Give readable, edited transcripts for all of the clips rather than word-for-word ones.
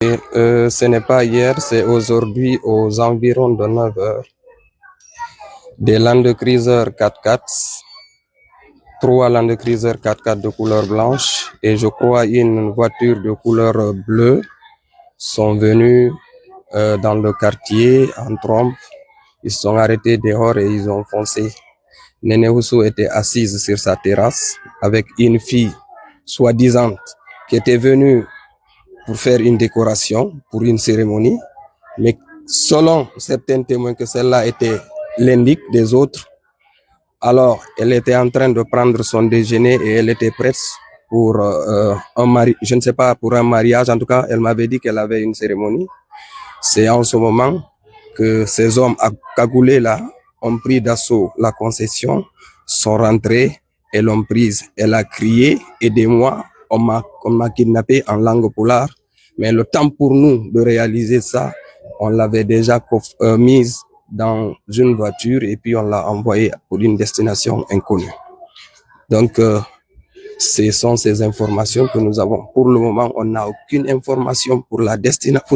Ce n'est pas hier, c'est aujourd'hui aux environs de 9 heures. Des Land Cruiser 4x4, 3 Land Cruiser 4x4 de couleur blanche et je crois une voiture de couleur bleue sont venus dans le quartier en trompe. Ils sont arrêtés dehors et ils ont foncé. Néné Ousso était assise sur sa terrasse avec une fille soi-disant qui était venue pour faire une décoration, pour une cérémonie. Mais selon certains témoins que celle-là était l'indique des autres, alors elle était en train de prendre son déjeuner et elle était prête pour je ne sais pas, pour un mariage. En tout cas, elle m'avait dit qu'elle avait une cérémonie. C'est en ce moment que ces hommes cagoulés là ont pris d'assaut la concession, sont rentrés et l'ont prise. Elle a crié « Aidez-moi », on m'a kidnappé en langue polar. Mais le temps pour nous de réaliser ça, on l'avait déjà mise dans une voiture et puis on l'a envoyée pour une destination inconnue. Donc, ce sont ces informations que nous avons. Pour le moment, on n'a aucune information pour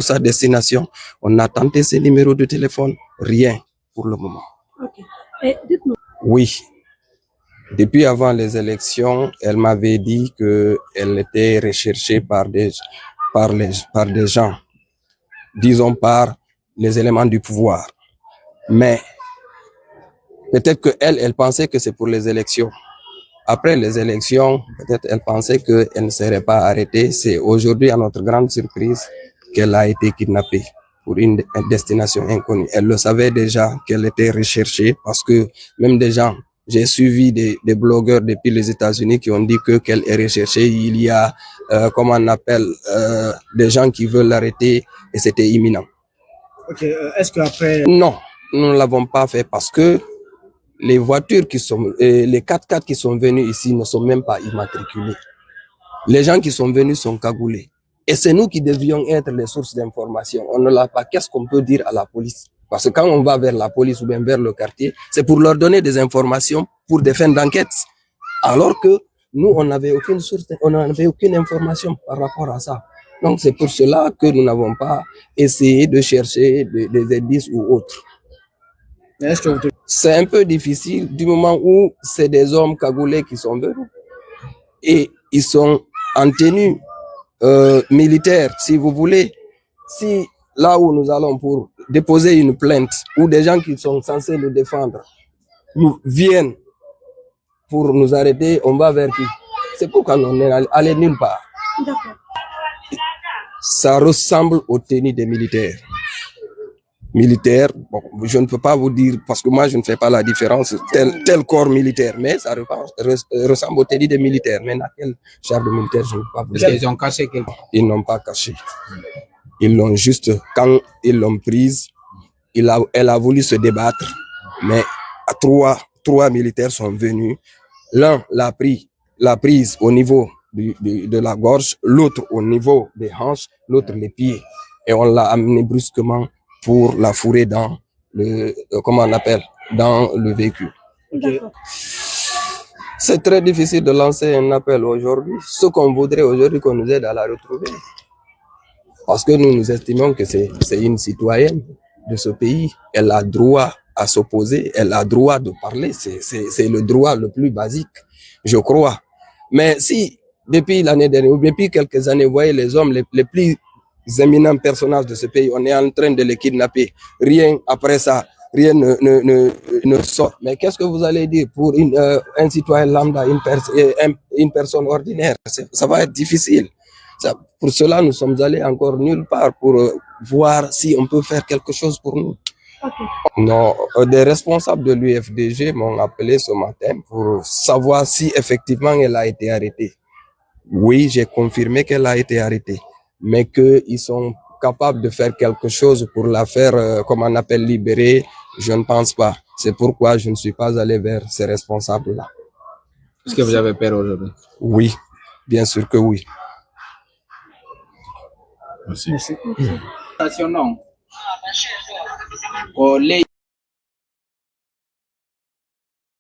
sa destination. On a tenté ses numéros de téléphone, rien pour le moment. Okay. Et dites-nous. Oui. Depuis avant les élections, elle m'avait dit qu'elle était recherchée par des gens, disons par les éléments du pouvoir. Mais peut-être qu'elle pensait que c'est pour les élections. Après les élections, peut-être elle pensait qu'elle ne serait pas arrêtée. C'est aujourd'hui, à notre grande surprise, qu'elle a été kidnappée pour une destination inconnue. Elle le savait déjà qu'elle était recherchée parce que même des gens, j'ai suivi des blogueurs depuis les États-Unis qui ont dit qu'elle est recherchée. Il y a, comment on appelle, des gens qui veulent l'arrêter et c'était imminent. Ok, est-ce qu'après... Non, nous ne l'avons pas fait parce que les voitures les 4x4 qui sont venus ici ne sont même pas immatriculés. Les gens qui sont venus sont cagoulés. Et c'est nous qui devions être les sources d'information. On ne l'a pas. Qu'est-ce qu'on peut dire à la police? Parce que quand on va vers la police ou bien vers le quartier, c'est pour leur donner des informations pour des fins d'enquête. Alors que nous, on n'avait aucune source, on n'avait aucune information par rapport à ça. Donc c'est pour cela que nous n'avons pas essayé de chercher des indices ou autres. C'est un peu difficile du moment où c'est des hommes cagoulés qui sont venus et ils sont en tenue militaire, si vous voulez. Si là où nous allons pour déposer une plainte ou des gens qui sont censés nous défendre nous viennent pour nous arrêter, on va vers qui? C'est pourquoi on est allé nulle part. Ça ressemble aux tenues des militaires. Militaire, bon, je ne peux pas vous dire, parce que moi je ne fais pas la différence, tel corps militaire, mais ça ressemble au tenue des militaires. Mais à quel genre de militaire, je ne peux pas vous dire. Ils ont caché quelque chose? Ils n'ont pas caché. Ils l'ont juste, quand ils l'ont prise, elle a voulu se débattre, mais trois militaires sont venus. L'un l'a prise au niveau de la gorge, l'autre au niveau des hanches, l'autre les pieds. Et on l'a amené brusquement pour la fourrer dans dans le véhicule. C'est très difficile de lancer un appel aujourd'hui. Ce qu'on voudrait aujourd'hui, qu'on nous aide à la retrouver. Parce que nous estimons que c'est une citoyenne de ce pays. Elle a droit à s'opposer, elle a droit de parler. C'est le droit le plus basique, je crois. Mais si, depuis l'année dernière, ou depuis quelques années, vous voyez les hommes les plus éminents personnages de ce pays, on est en train de les kidnapper. Rien après ça, rien ne sort. Mais qu'est-ce que vous allez dire pour un citoyen lambda, une personne ordinaire? Ça va être difficile. Pour cela, nous sommes allés encore nulle part pour voir si on peut faire quelque chose pour nous. Okay. Non, des responsables de l'UFDG m'ont appelé ce matin pour savoir si effectivement elle a été arrêtée. Oui, j'ai confirmé qu'elle a été arrêtée, mais qu'ils sont capables de faire quelque chose pour la faire, libérer, je ne pense pas. C'est pourquoi je ne suis pas allé vers ces responsables-là. Est-ce que vous avez peur aujourd'hui? Oui, bien sûr que oui. Merci.